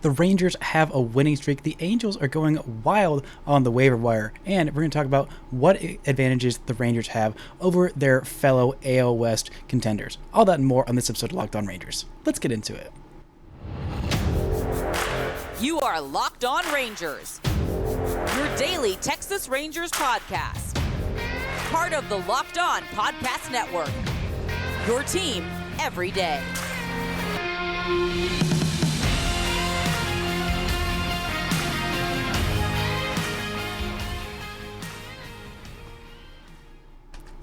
The Rangers have a winning streak. The Angels are going wild on the waiver wire. And we're going to talk about what advantages the Rangers have over their fellow AL West contenders. All that and more on this episode of Locked On Rangers. Let's get into it. You are Locked On Rangers, your daily Texas Rangers podcast. Part of the Locked On Podcast Network, your team every day.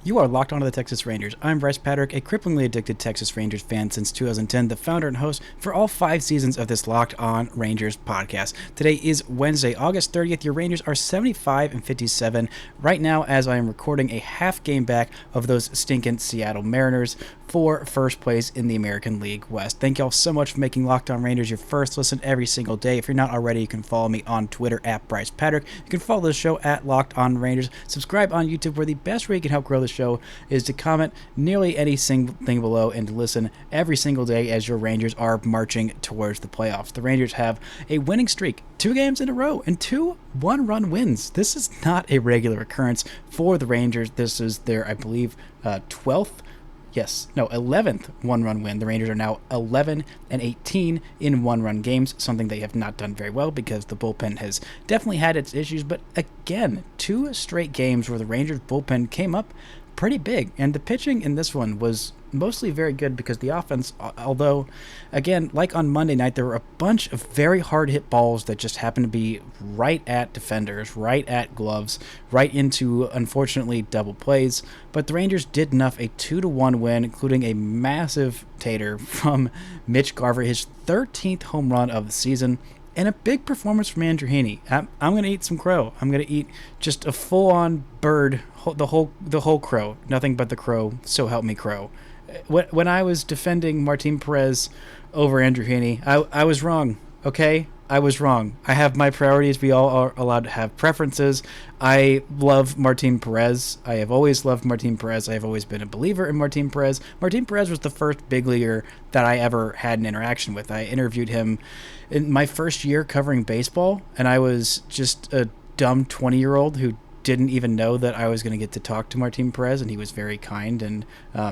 You are locked onto the Texas Rangers. I'm Bryce Patrick, a cripplingly addicted Texas Rangers fan since 2010, the founder and host for all 5 seasons of this Locked On Rangers podcast. Today is Wednesday, August 30th. Your Rangers are 75-57 right now as I am recording, a half game back of those stinking Seattle Mariners for first place in the American League West. Thank y'all so much for making Locked On Rangers your first listen every single day. If you're not already, you can follow me on Twitter at Bryce Patrick. You can follow the show at Locked On Rangers. Subscribe on YouTube, where the best way you can help grow the show is to comment nearly any single thing below and to listen every single day as your Rangers are marching towards the playoffs. The Rangers have a winning streak, 2 games in a row, and 2 one-run wins. This is not a regular occurrence for the Rangers. This is their, I believe, 11th one-run win. The Rangers are now 11-18 in one-run games, something they have not done very well because the bullpen has definitely had its issues. But again, 2 straight games where the Rangers bullpen came up pretty big, and the pitching in this one was mostly very good because the offense, although, again, like on Monday night, there were a bunch of very hard hit balls that just happened to be right at defenders, right at gloves, right into, unfortunately, double plays. But the Rangers did enough, a 2-1 win, including a massive tater from Mitch Garver, his 13th home run of the season, and a big performance from Andrew Heaney. I'm going to eat some crow. I'm going to eat just a full-on bird, the whole crow, nothing but the crow, so help me crow. When I was defending Martin Perez over Andrew Heaney, I was wrong, okay? I was wrong. I have my priorities. We all are allowed to have preferences. I love Martin Perez. I have always loved Martin Perez. I have always been a believer in Martin Perez. Martin Perez was the first big leaguer that I ever had an interaction with. I interviewed him in my first year covering baseball, and I was just a dumb 20-year-old who didn't even know that I was going to get to talk to Martin Perez, and he was very kind. And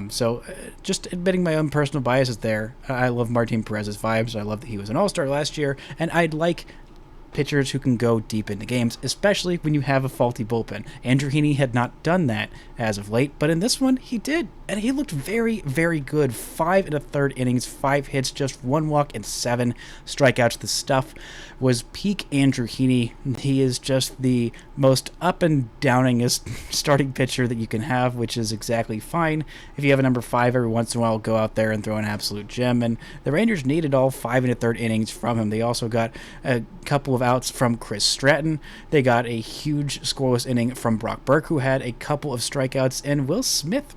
so just admitting my own personal biases there, I love Martin Perez's vibes. I love that he was an all-star last year, and I'd like pitchers who can go deep into games, especially when you have a faulty bullpen. Andrew Heaney had not done that as of late, but in this one, he did, and he looked very, very good. 5 1/3 innings, 5 hits, just 1 walk, and 7 strikeouts. The stuff was peak Andrew Heaney. He is just the most up and downingest starting pitcher that you can have, which is exactly fine. If you have a number 5 every once in a while, go out there and throw an absolute gem, and the Rangers needed all 5 1/3 innings from him. They also got a couple of outs from Chris Stratton. They got a huge scoreless inning from Brock Burke, who had a couple of strikeouts, and Will Smith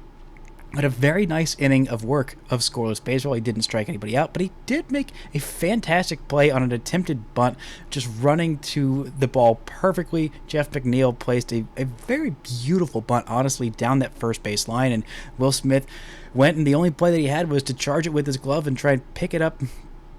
had a very nice inning of work of scoreless baseball. He didn't strike anybody out, but he did make a fantastic play on an attempted bunt, just running to the ball perfectly. Jeff McNeil placed a very beautiful bunt, honestly, down that first base line, and Will Smith went, and the only play that he had was to charge it with his glove and try and pick it up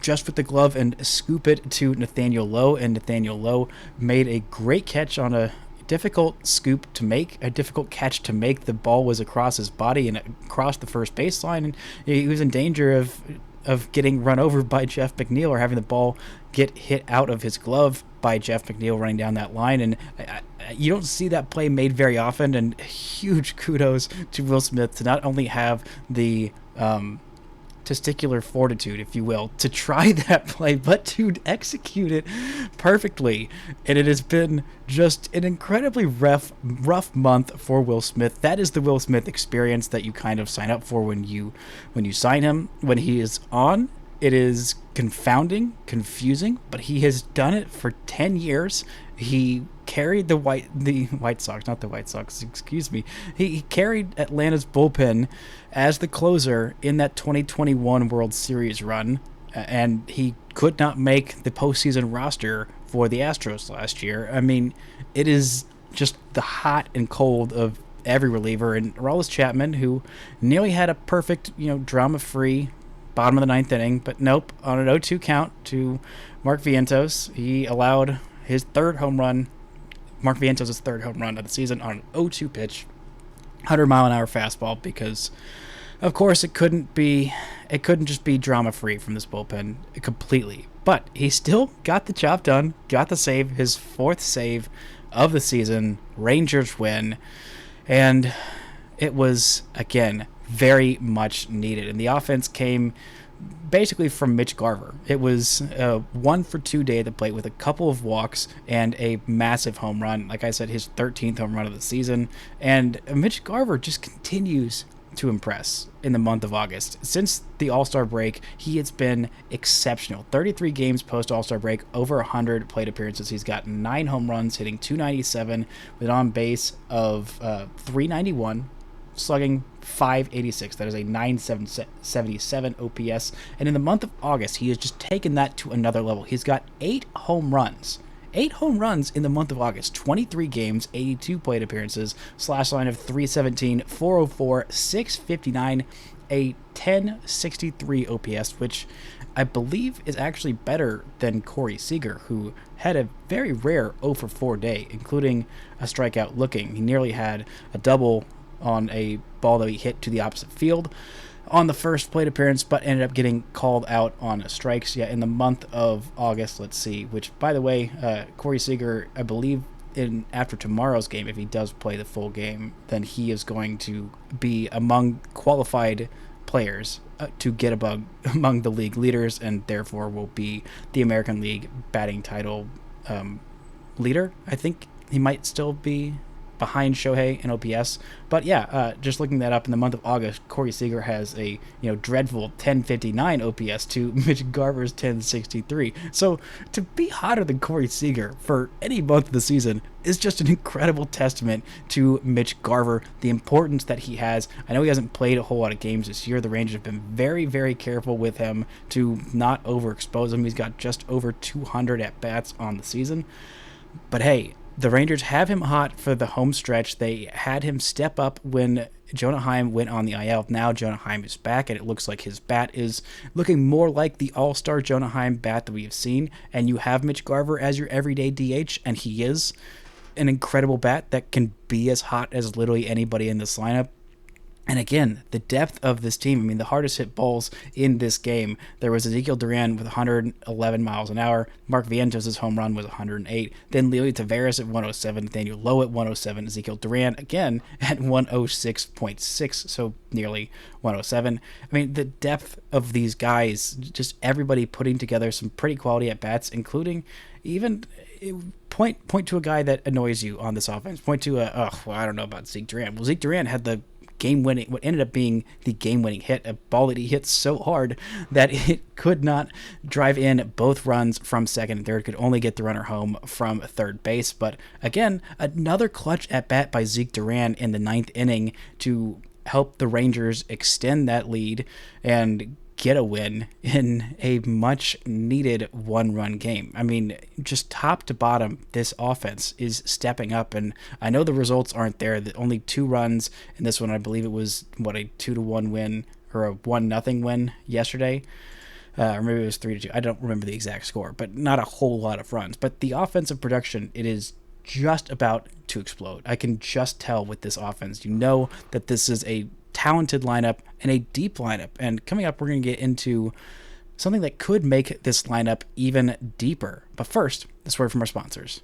just with the glove and scoop it to Nathaniel Lowe, and Nathaniel Lowe made a great catch on a difficult scoop to make, a difficult catch to make. The ball was across his body and across the first baseline, and he was in danger of getting run over by Jeff McNeil, or having the ball get hit out of his glove by Jeff McNeil running down that line. And you don't see that play made very often, and huge kudos to Will Smith to not only have the testicular fortitude, if you will, to try that play, but to execute it perfectly. And it has been just an incredibly rough month for Will Smith. That is the Will Smith experience that you kind of sign up for when you sign him. When he is on, it is confounding, confusing, but he has done it for 10 years. He carried the White Sox, not the White Sox, excuse me. He carried Atlanta's bullpen as the closer in that 2021 World Series run, and he could not make the postseason roster for the Astros last year. I mean, it is just the hot and cold of every reliever. And Aroldis Chapman, who nearly had a perfect, drama-free bottom of the ninth inning, but nope, on an 0-2 count to Mark Vientos, he allowed his third home run, Mark Vientos' third home run of the season on an 0-2 pitch, 100-mile-an-hour fastball, because, of course, it couldn't just be drama-free from this bullpen completely. But he still got the job done, got the save, his fourth save of the season. Rangers win, and it was, again, very much needed. And the offense came basically from Mitch Garver. It was a 1-for-2 day at the plate with a couple of walks and a massive home run. Like I said, his 13th home run of the season. And Mitch Garver just continues to impress in the month of August. Since the All-Star break, he has been exceptional. 33 games post All-Star break, over 100 plate appearances. He's got 9 home runs, hitting .297 with an on-base of 391, slugging .586. That is a .977 OPS. And in the month of August, he has just taken that to another level. He's got 8 home runs. 8 home runs in the month of August, 23 games, 82 plate appearances, slash line of 317, 404, 659, a 1063 OPS, which I believe is actually better than Corey Seager, who had a very rare 0-for-4 day, including a strikeout looking. He nearly had a double on a ball that he hit to the opposite field on the first plate appearance, but ended up getting called out on strikes. Yeah, in the month of August, let's see, which, by the way, Corey Seager, I believe after tomorrow's game, if he does play the full game, then he is going to be among qualified players to get among the league leaders, and therefore will be the American League batting title leader. I think he might still be behind Shohei in OPS. But yeah, just looking that up, in the month of August, Corey Seager has a dreadful 1059 OPS to Mitch Garver's 1063. So to be hotter than Corey Seager for any month of the season is just an incredible testament to Mitch Garver, the importance that he has. I know he hasn't played a whole lot of games this year. The Rangers have been very, very careful with him to not overexpose him. He's got just over 200 at-bats on the season. But hey, the Rangers have him hot for the home stretch. They had him step up when Jonah Heim went on the IL. Now Jonah Heim is back, and it looks like his bat is looking more like the all-star Jonah Heim bat that we have seen. And you have Mitch Garver as your everyday DH, and he is an incredible bat that can be as hot as literally anybody in this lineup. And again, the depth of this team. I mean, the hardest hit balls in this game, there was Ezekiel Duran with 111 miles an hour. Mark Vientos' home run was 108. Then Leo Taveras at 107. Nathaniel Lowe at 107. Ezekiel Duran, again, at 106.6, so nearly 107. I mean, the depth of these guys, just everybody putting together some pretty quality at-bats, including even point to a guy that annoys you on this offense. Point to I don't know about Zeke Duran. Well, Zeke Duran had the what ended up being the game-winning hit, a ball that he hit so hard that it could not drive in both runs from second and third, could only get the runner home from third base. But again, another clutch at-bat by Zeke Duran in the 9th inning to help the Rangers extend that lead and get a win in a much-needed one-run game. I mean, just top to bottom, this offense is stepping up, and I know the results aren't there. Only 2 runs in this one. I believe it was, a 2-1 win, or a 1-0 win yesterday. Or maybe it was 3-2. I don't remember the exact score, but not a whole lot of runs. But the offensive production, it is just about to explode. I can just tell with this offense. You know that this is a talented lineup and a deep lineup. And coming up, we're going to get into something that could make this lineup even deeper. But first, this word from our sponsors.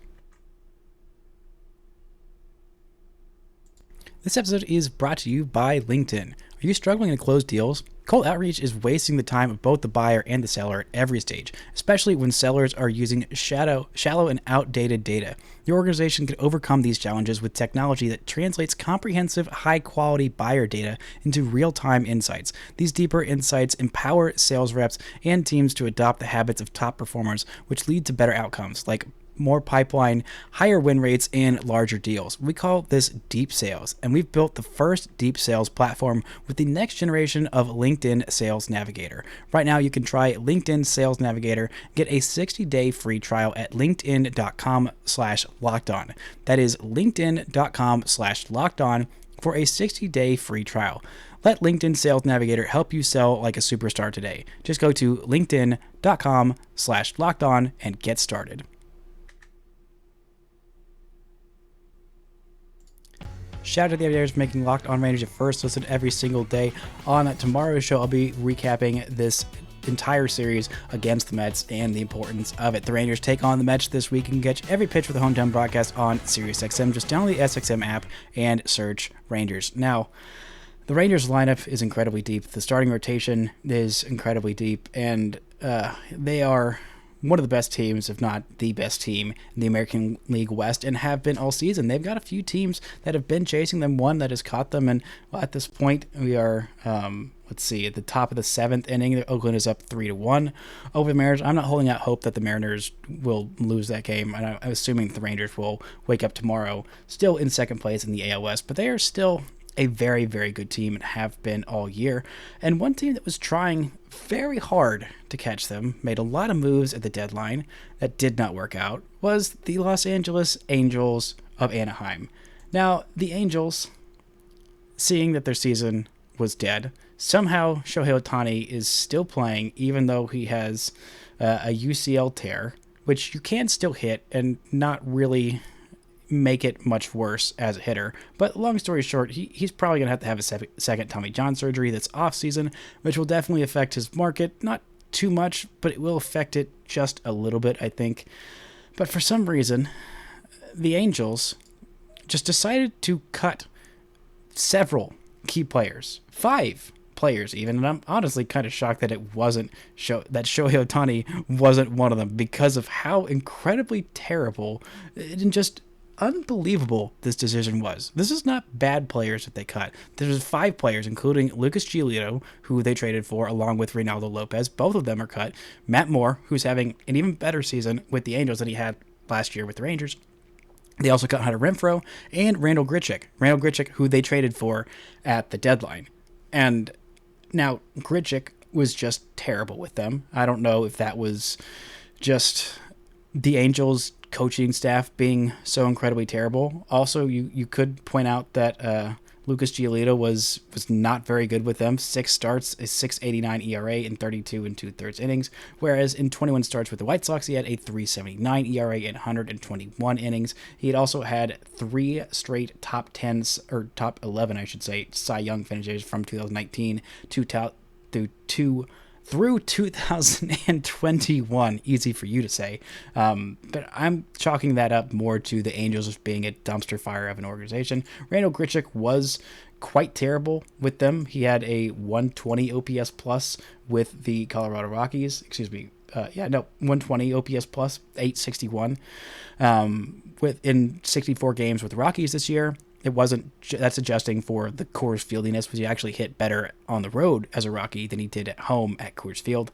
This episode is brought to you by LinkedIn. Are you struggling to close deals? Cold outreach is wasting the time of both the buyer and the seller at every stage, especially when sellers are using shallow and outdated data. Your organization can overcome these challenges with technology that translates comprehensive, high-quality buyer data into real-time insights. These deeper insights empower sales reps and teams to adopt the habits of top performers, which lead to better outcomes, like more pipeline, higher win rates, and larger deals. We call this deep sales, and we've built the first deep sales platform with the next generation of LinkedIn Sales Navigator. Right now, you can try LinkedIn Sales Navigator, get a 60-day free trial at linkedin.com/lockedon. That is linkedin.com/lockedon for a 60-day free trial. Let LinkedIn Sales Navigator help you sell like a superstar today. Just go to linkedin.com/lockedon and get started. Shout out to the Aviators for making Locked On Rangers your first listen every single day. On tomorrow's show, I'll be recapping this entire series against the Mets and the importance of it. The Rangers take on the Mets this week and catch every pitch for the hometown broadcast on SiriusXM. Just download the SXM app and search Rangers. Now, the Rangers lineup is incredibly deep. The starting rotation is incredibly deep, and they are one of the best teams, if not the best team in the American League West, and have been all season. They've got a few teams that have been chasing them, one that has caught them, and at this point we are, at the top of the 7th inning. Oakland is up 3-1 over the Mariners. I'm not holding out hope that the Mariners will lose that game, and I'm assuming the Rangers will wake up tomorrow still in second place in the AL West, but they are still a very, very good team and have been all year. And one team that was trying very hard to catch them, made a lot of moves at the deadline that did not work out, was the Los Angeles Angels of Anaheim. Now, the Angels, seeing that their season was dead, somehow Shohei Ohtani is still playing even though he has a UCL tear, which you can still hit and not really make it much worse as a hitter. But long story short, he's probably going to have a second Tommy John surgery that's off-season, which will definitely affect his market. Not too much, but it will affect it just a little bit, I think. But for some reason, the Angels just decided to cut several key players. 5 players even, and I'm honestly kind of shocked that it wasn't that Shohei Ohtani wasn't one of them, because of how incredibly terrible and just unbelievable this decision was. This is not bad players that they cut. There's 5 players, including Lucas Giolito, who they traded for, along with Reynaldo Lopez. Both of them are cut. Matt Moore, who's having an even better season with the Angels than he had last year with the Rangers. They also cut Hunter Renfroe and Randall Grichuk, who they traded for at the deadline. And now Grichuk was just terrible with them. I don't know if that was just the Angels coaching staff being so incredibly terrible. Also, you could point out that Lucas Giolito was not very good with them. 6 starts, a 6.89 ERA in 32 2/3 innings, whereas in 21 starts with the White Sox, he had a 3.79 ERA in 121 innings. He had also had 3 straight top 10s, or top 11, I should say, Cy Young finishes from 2019 through 2021. Easy for you to say. But I'm chalking that up more to the Angels as being a dumpster fire of an organization. Randall Grichuk was quite terrible with them. He had a 120 OPS plus with the Colorado Rockies. 120 OPS plus, 861 in 64 games with the Rockies this year. It wasn't, that's adjusting for the Coors Fieldiness, because he actually hit better on the road as a Rocky than he did at home at Coors Field.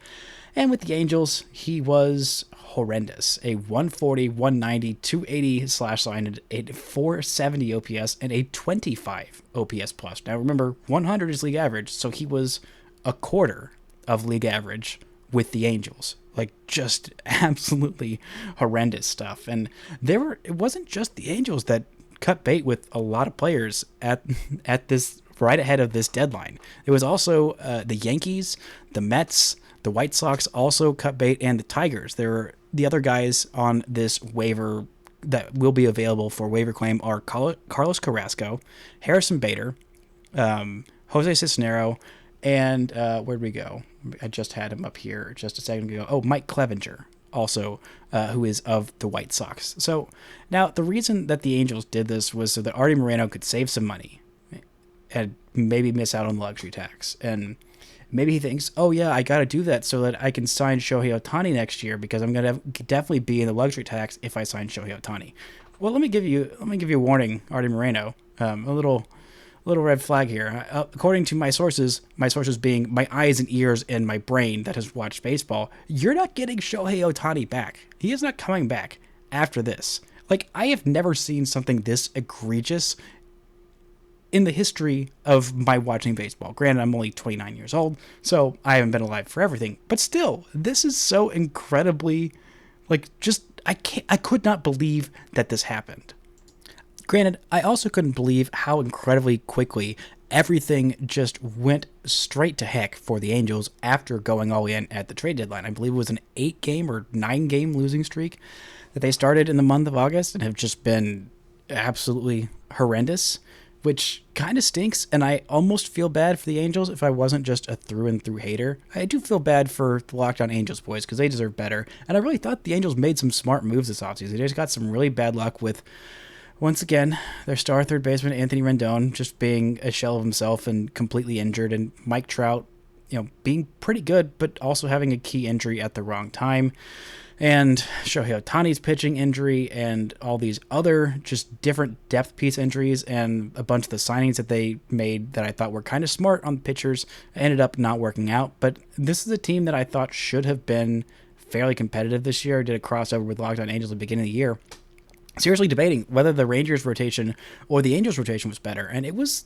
And with the Angels, he was horrendous. A 140, 190, 280 slash line, a 470 OPS, and a 25 OPS plus. Now remember, 100 is league average, so he was a quarter of league average with the Angels. Like, just absolutely horrendous stuff. And it wasn't just the Angels that cut bait with a lot of players at this, right ahead of this deadline. It was also the Yankees, the Mets, the White Sox also cut bait, and the Tigers. There were the other guys on this waiver that will be available for waiver claim are Carlos Carrasco, Harrison Bader, Jose Cisnero, and where'd we go? I just had him up here just a second ago. Oh, Mike Clevenger, also, who is of the White Sox. So now the reason that the Angels did this was so that Artie Moreno could save some money and maybe miss out on the luxury tax. And maybe he thinks, oh yeah, I got to do that so that I can sign Shohei Ohtani next year, because I'm going to definitely be in the luxury tax if I sign Shohei Ohtani. Well, let me give you a warning, Artie Moreno. A little red flag here. According to my sources being my eyes and ears and my brain that has watched baseball, you're not getting Shohei Ohtani back. He is not coming back after this. Like, I have never seen something this egregious in the history of my watching baseball. Granted, I'm only 29 years old, so I haven't been alive for everything. But still, this is so incredibly, I could not believe that this happened. Granted, I also couldn't believe how incredibly quickly everything just went straight to heck for the Angels after going all in at the trade deadline. I believe it was an 8-game or 9-game losing streak that they started in the month of August and have just been absolutely horrendous, which kind of stinks. And I almost feel bad for the Angels if I wasn't just a through and through hater. I do feel bad for the Locked On Angels boys because they deserve better. And I really thought the Angels made some smart moves this offseason. They just got some really bad luck with, once again, their star third baseman Anthony Rendon just being a shell of himself and completely injured, and Mike Trout, being pretty good but also having a key injury at the wrong time, and Shohei Ohtani's pitching injury, and all these other just different depth piece injuries, and a bunch of the signings that they made that I thought were kind of smart on the pitchers ended up not working out. But this is a team that I thought should have been fairly competitive this year. I did a crossover with Locked On Angels at the beginning of the year, seriously debating whether the Rangers rotation or the Angels rotation was better. And it was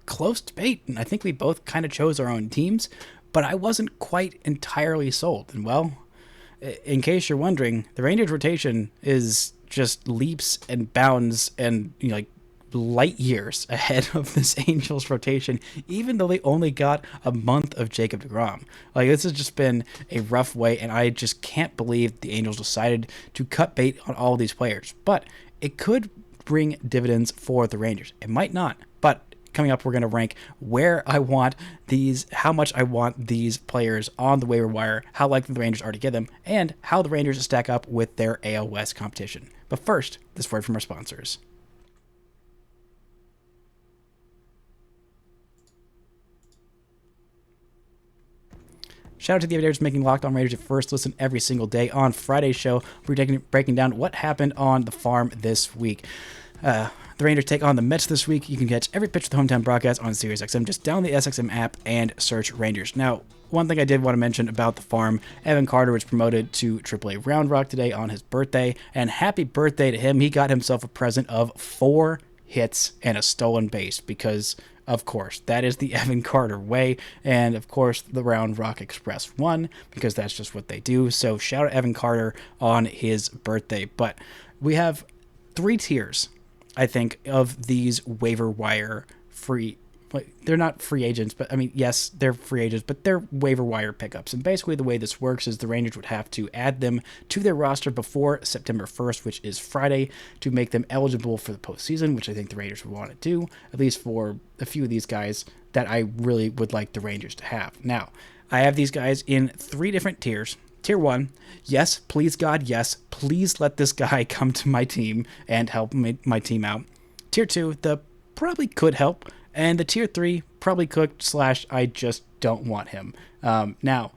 close debate. And I think we both kind of chose our own teams, but I wasn't quite entirely sold. And well, in case you're wondering, the Rangers rotation is just leaps and bounds and light years ahead of this Angels rotation, even though they only got a month of Jacob deGrom. This has just been a rough way, and I just can't believe the Angels decided to cut bait on all of these players. But it could bring dividends for the Rangers. It might not, but coming up, we're going to rank how much I want these players on the waiver wire, how likely the Rangers are to get them, and how the Rangers stack up with their AL West competition. But first, this word from our sponsors. Shout out to the Aviators making Locked On Rangers your first listen every single day. On Friday's show, we're breaking down what happened on the farm this week. The Rangers take on the Mets this week. You can catch every pitch of the hometown broadcast on SiriusXM. Just download the SXM app and search Rangers. Now, one thing I did want to mention about the farm, Evan Carter was promoted to AAA Round Rock today on his birthday, and happy birthday to him. He got himself a present of 4 hits and a stolen base because, of course, that is the Evan Carter way, and of course the Round Rock Express won because that's just what they do. So shout out Evan Carter on his birthday. But we have 3 tiers, I think, of these waiver wire free. They're not free agents, but yes, they're free agents, but they're waiver wire pickups. And basically the way this works is the Rangers would have to add them to their roster before September 1st, which is Friday, to make them eligible for the postseason, which I think the Rangers would want to do, at least for a few of these guys that I really would like the Rangers to have. Now, I have these guys in 3 different tiers. Tier 1, yes, please God, yes, please let this guy come to my team and help my team out. Tier 2, the probably could help. And the tier 3, probably cooked / I just don't want him. Now,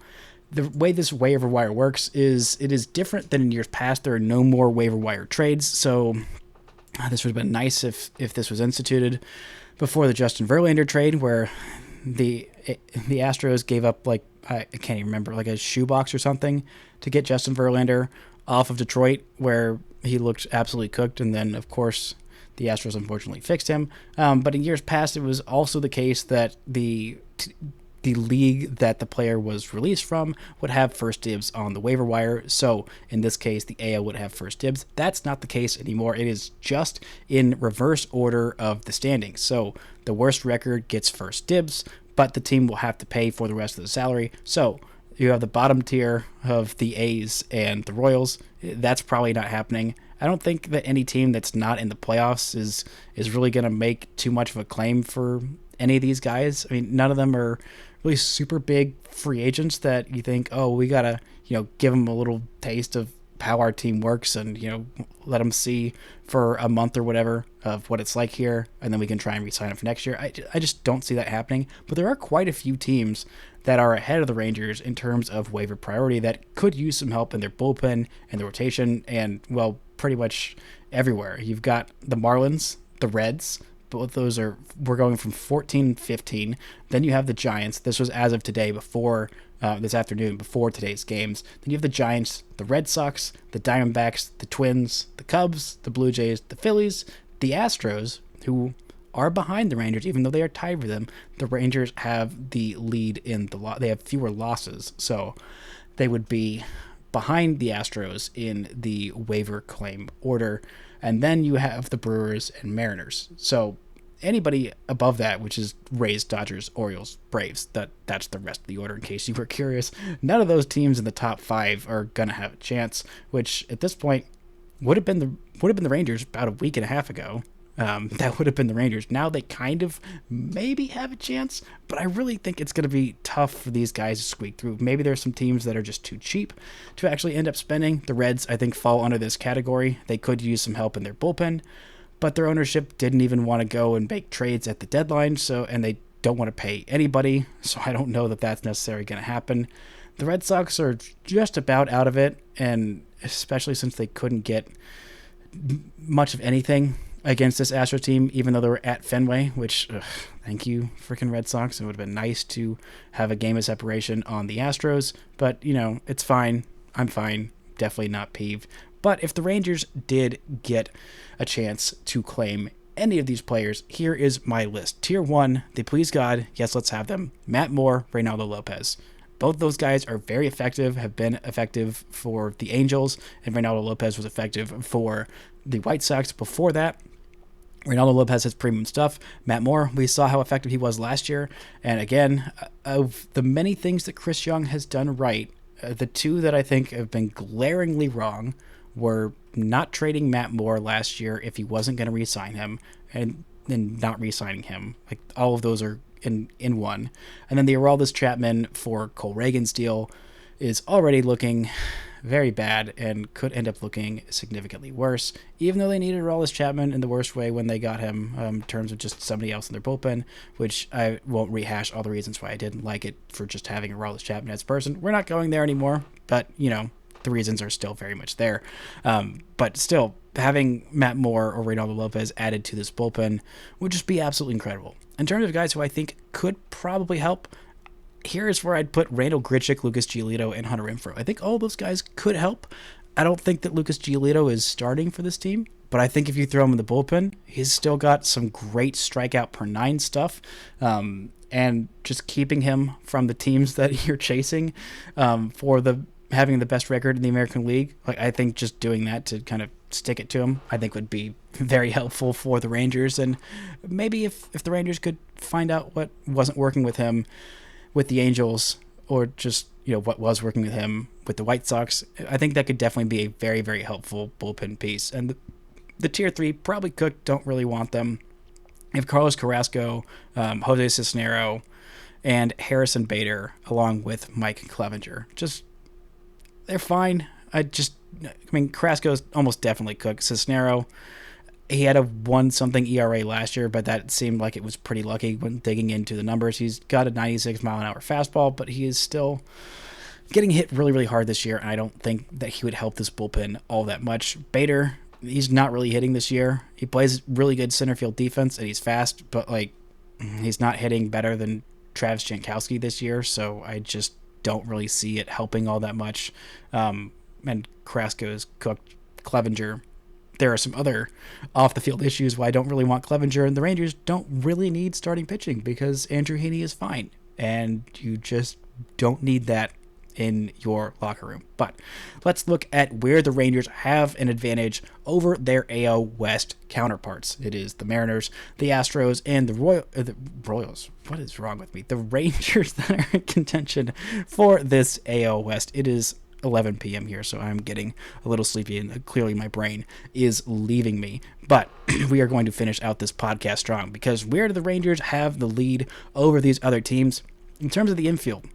the way this waiver wire works is it is different than in years past. There are no more waiver wire trades, so this would have been nice if this was instituted before the Justin Verlander trade, where the Astros gave up, I can't even remember, a shoebox or something to get Justin Verlander off of Detroit, where he looked absolutely cooked, and then, of course, the Astros unfortunately fixed him. But in years past, it was also the case that the league that the player was released from would have first dibs on the waiver wire. So in this case, the AL would have first dibs. That's not the case anymore. It is just in reverse order of the standings. So the worst record gets first dibs, but the team will have to pay for the rest of the salary. So you have the bottom tier of the A's and the Royals. That's probably not happening. I don't think that any team that's not in the playoffs is really going to make too much of a claim for any of these guys. None of them are really super big free agents that you think, oh, we got to, give them a little taste of how our team works and, let them see for a month or whatever of what it's like here, and then we can try and re-sign them for next year. I just don't see that happening. But there are quite a few teams that are ahead of the Rangers in terms of waiver priority that could use some help in their bullpen and the rotation and, well, pretty much everywhere. You've got the Marlins, the Reds. Both those we're going from 14, 15. Then you have the Giants. This was as of today, before this afternoon, before today's games. Then you have the Giants, the Red Sox, the Diamondbacks, the Twins, the Cubs, the Blue Jays, the Phillies, the Astros, who are behind the Rangers, even though they are tied with them. The Rangers have the lead in the they have fewer losses, so they would be behind the Astros in the waiver claim order. And then you have the Brewers and Mariners. So anybody above that, which is Rays, Dodgers, Orioles, Braves, that's the rest of the order in case you were curious. None of those teams in the top 5 are going to have a chance, which at this point would have been the Rangers about a week and a half ago. That would have been the Rangers. Now they kind of maybe have a chance, but I really think it's going to be tough for these guys to squeak through. Maybe there's some teams that are just too cheap to actually end up spending. The Reds, I think, fall under this category. They could use some help in their bullpen, but their ownership didn't even want to go and make trades at the deadline, and they don't want to pay anybody, so I don't know that that's necessarily going to happen. The Red Sox are just about out of it, and especially since they couldn't get much of anything against this Astros team, even though they were at Fenway, which, thank you, freaking Red Sox. It would have been nice to have a game of separation on the Astros, but, it's fine. I'm fine. Definitely not peeved. But if the Rangers did get a chance to claim any of these players, here is my list. Tier 1, they please God, yes, let's have them. Matt Moore, Reynaldo Lopez. Both those guys are very effective, have been effective for the Angels, and Reynaldo Lopez was effective for the White Sox before that. Reynaldo Lopez has premium stuff. Matt Moore, we saw how effective he was last year. And again, of the many things that Chris Young has done right, the two that I think have been glaringly wrong were not trading Matt Moore last year if he wasn't going to re-sign him, and then not re-signing him. Like, all of those are in one. And then the Aroldis Chapman for Cole Reagan's deal is already looking very bad and could end up looking significantly worse, even though they needed Aroldis Chapman in the worst way when they got him, in terms of just somebody else in their bullpen, which I won't rehash all the reasons why I didn't like it for just having Aroldis Chapman as a person. We're not going there anymore, but, the reasons are still very much there. But still, having Matt Moore or Reynaldo Lopez added to this bullpen would just be absolutely incredible. In terms of guys who I think could probably help, here's where I'd put Randall Grichuk, Lucas Giolito, and Hunter Renfroe. I think all those guys could help. I don't think that Lucas Giolito is starting for this team, but I think if you throw him in the bullpen, he's still got some great strikeout per 9 stuff. And just keeping him from the teams that you're chasing for having the best record in the American League, I think just doing that to kind of stick it to him, I think would be very helpful for the Rangers. And maybe if the Rangers could find out what wasn't working with him with the Angels, or just, what was working with him with the White Sox, I think that could definitely be a very, very helpful bullpen piece. And the tier 3, probably Cook, don't really want them. If Carlos Carrasco, Jose Cisnero, and Harrison Bader, along with Mike Clevenger, they're fine. Carrasco's almost definitely Cook. Cisnero, he had a 1-something ERA last year, but that seemed like it was pretty lucky when digging into the numbers. He's got a 96-mile-an-hour fastball, but he is still getting hit really, really hard this year, and I don't think that he would help this bullpen all that much. Bader, he's not really hitting this year. He plays really good center field defense, and he's fast, but he's not hitting better than Travis Jankowski this year, so I just don't really see it helping all that much. And Carrasco is cooked. Clevenger, there are some other off-the-field issues why I don't really want Clevenger, and the Rangers don't really need starting pitching because Andrew Heaney is fine, and you just don't need that in your locker room. But let's look at where the Rangers have an advantage over their AL West counterparts. It is the Mariners, the Astros, and the Royals. What is wrong with me? The Rangers that are in contention for this AL West. It is 11 p.m. here, so I'm getting a little sleepy, and clearly my brain is leaving me. But we are going to finish out this podcast strong, because where do the Rangers have the lead over these other teams? In terms of the infield,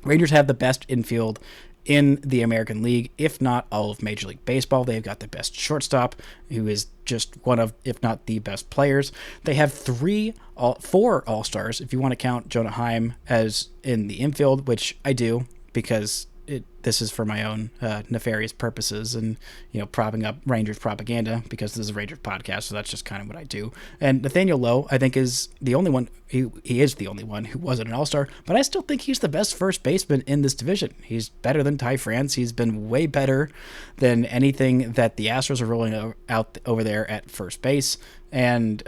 Rangers have the best infield in the American League, if not all of Major League Baseball. They've got the best shortstop, who is just one of, if not the best players. They have 4 All-Stars, if you want to count Jonah Heim as in the infield, which I do, because this is for my own nefarious purposes and, propping up Rangers propaganda, because this is a Rangers podcast, so that's just kind of what I do. And Nathaniel Lowe, I think, is the only one, he is the only one who wasn't an all-star, but I still think he's the best first baseman in this division. He's better than Ty France. He's been way better than anything that the Astros are rolling out over there at first base. And,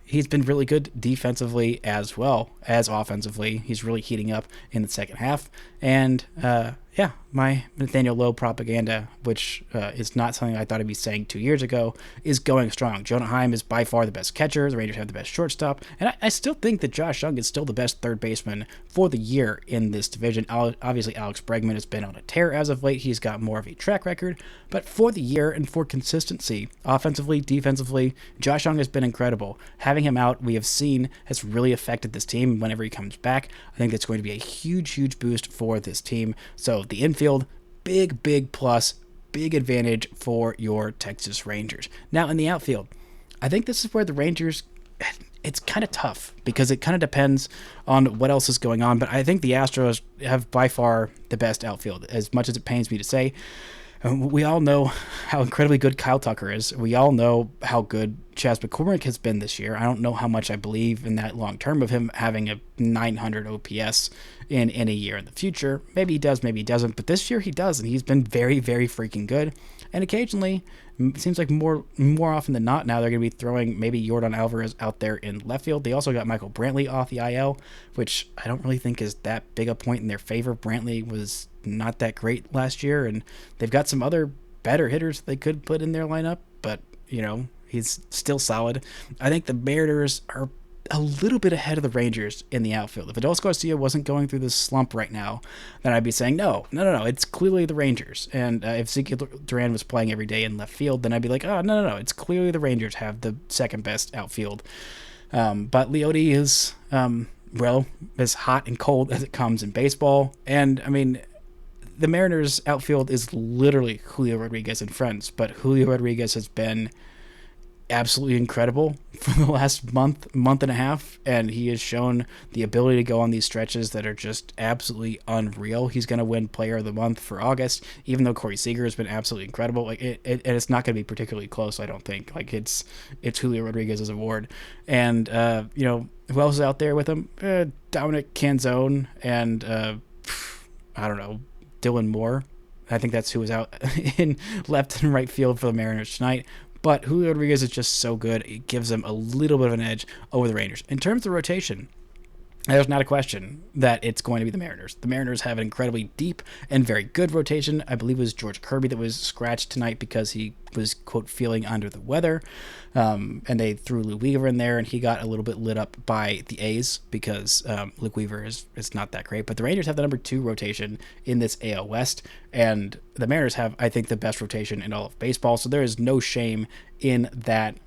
he's been really good defensively as well as offensively. He's really heating up in the second half. And, my Nathaniel Lowe propaganda, which is not something I thought I'd be saying 2 years ago, is going strong. Jonah Heim is by far the best catcher. The Rangers have the best shortstop. And I still think that Josh Jung is still the best third baseman for the year in this division. Obviously, Alex Bregman has been on a tear as of late. He's got more of a track record. But for the year and for consistency, offensively, defensively, Josh Jung has been incredible. Having him out, we have seen, has really affected this team whenever he comes back. I think that's going to be a huge, huge boost for this team. So the infield, big plus, big advantage for your Texas Rangers. Now in the outfield, I think this is where the Rangers, it's kind of tough because it kind of depends on what else is going on. But I think the Astros have by far the best outfield, as much as it pains me to say. We all know how incredibly good Kyle Tucker is. We all know how good Chas McCormick has been this year. I don't know how much I believe in that long term of him having a 900 OPS in a year in the future. Maybe he does, maybe he doesn't. But this year he does, and he's been very, very freaking good. And occasionally, it seems like more often than not now, they're going to be throwing maybe Yordan Alvarez out there in left field. They also got Michael Brantley off the IL, which I don't really think is that big a point in their favor. Brantley was not that great last year, and they've got some other better hitters they could put in their lineup, but, he's still solid. I think the Mariners are a little bit ahead of the Rangers in the outfield. If Adolis Garcia wasn't going through this slump right now, then I'd be saying, no, it's clearly the Rangers. And if Ezekiel Duran was playing every day in left field, then I'd be like, oh, no, it's clearly the Rangers have the second best outfield. But Leote is, as hot and cold as it comes in baseball. And, the Mariners' outfield is literally Julio Rodriguez and friends, but Julio Rodriguez has been absolutely incredible for the last month and a half, and he has shown the ability to go on these stretches that are just absolutely unreal. He's going to win Player of the Month for August, even though Corey Seager has been absolutely incredible. And it's not going to be particularly close, I don't think. It's Julio Rodriguez's award. And who else is out there with him? Dominic Canzone and I don't know, Dylan Moore. I think that's who was out in left and right field for the Mariners tonight. But Julio Rodriguez is just so good. It gives them a little bit of an edge over the Rangers. In terms of rotation, there's not a question that it's going to be the Mariners. The Mariners have an incredibly deep and very good rotation. I believe it was George Kirby that was scratched tonight because he was, quote, feeling under the weather. And they threw Luke Weaver in there, and he got a little bit lit up by the A's because Luke Weaver is not that great. But the Rangers have the number 2 rotation in this AL West, and the Mariners have, I think, the best rotation in all of baseball. So there is no shame in that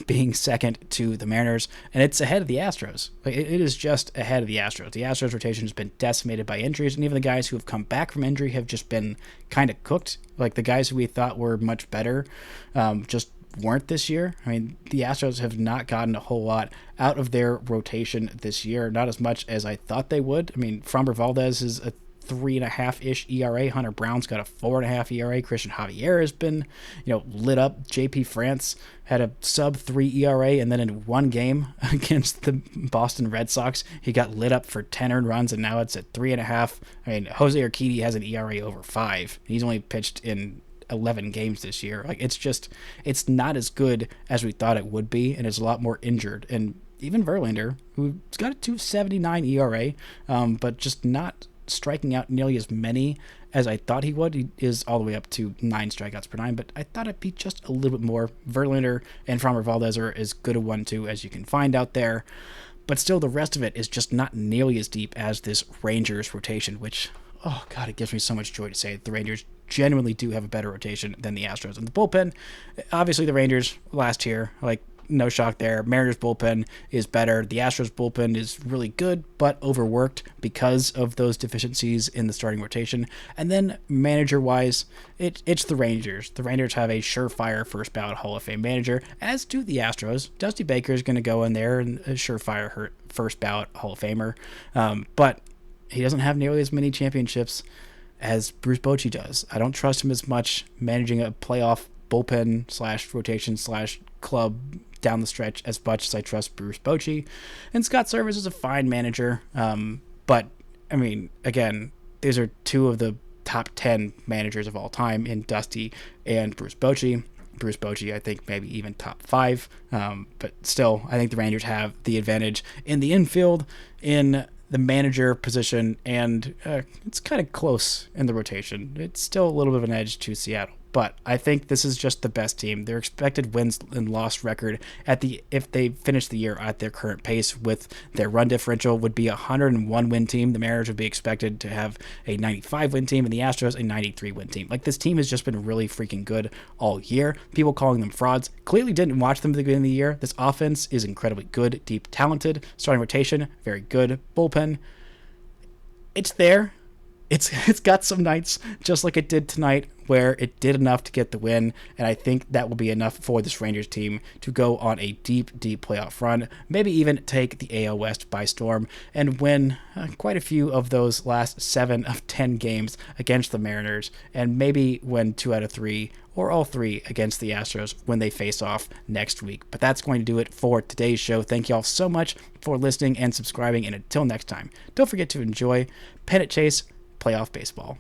being second to the Mariners, and it's ahead of the Astros. It is just ahead of the Astros. The Astros rotation has been decimated by injuries, and even the guys who have come back from injury have just been kind of cooked. Like the guys who we thought were much better just weren't this year. The Astros have not gotten a whole lot out of their rotation this year, not as much as I thought they would. Framber Valdez is a 3.5-ish ERA. Hunter Brown's got a 4.5 ERA. Christian Javier has been, lit up. JP France had a sub-3 ERA, and then in one game against the Boston Red Sox, he got lit up for 10 earned runs, and now it's at 3.5. Jose Urquidy has an ERA over 5. He's only pitched in 11 games this year. It's not as good as we thought it would be, and it's a lot more injured. And even Verlander, who's got a 2.79 ERA, but just not striking out nearly as many as I thought he would. He is all the way up to 9 strikeouts per 9, but I thought it'd be just a little bit more. Verlander and Framber Valdez are as good a 1-2 as you can find out there, but still the rest of it is just not nearly as deep as this Rangers rotation, which, oh God, it gives me so much joy to say that the Rangers genuinely do have a better rotation than the Astros. And the bullpen, obviously the Rangers last year, no shock there. Mariners bullpen is better. The Astros bullpen is really good, but overworked because of those deficiencies in the starting rotation. And then manager-wise, it's the Rangers. The Rangers have a surefire first ballot Hall of Fame manager, as do the Astros. Dusty Baker is going to go in there and a surefire first ballot Hall of Famer. But he doesn't have nearly as many championships as Bruce Bochy does. I don't trust him as much managing a playoff bullpen / rotation / club down the stretch as much as I trust Bruce Bochy. And Scott Servais is a fine manager, but again, these are 2 of the top 10 managers of all time in Dusty and Bruce Bochy. Bruce Bochy, I think maybe even top 5, but still, I think the Rangers have the advantage in the infield, in the manager position, and it's kind of close in the rotation. It's still a little bit of an edge to Seattle. But I think this is just the best team. Their expected wins and loss record if they finish the year at their current pace with their run differential would be a 101 win team. The Mariners would be expected to have a 95 win team, and the Astros a 93 win team. Like, this team has just been really freaking good all year. People calling them frauds clearly didn't watch them at the beginning of the year. This offense is incredibly good, deep, talented. Starting rotation, very good. Bullpen, it's there. It's got some nights, just like it did tonight, where it did enough to get the win, and I think that will be enough for this Rangers team to go on a deep, deep playoff run, maybe even take the AL West by storm and win quite a few of those last 7 of 10 games against the Mariners, and maybe win 2 out of 3 or all 3 against the Astros when they face off next week. But that's going to do it for today's show. Thank you all so much for listening and subscribing, and until next time, don't forget to enjoy Pennant Chase Playoff Baseball.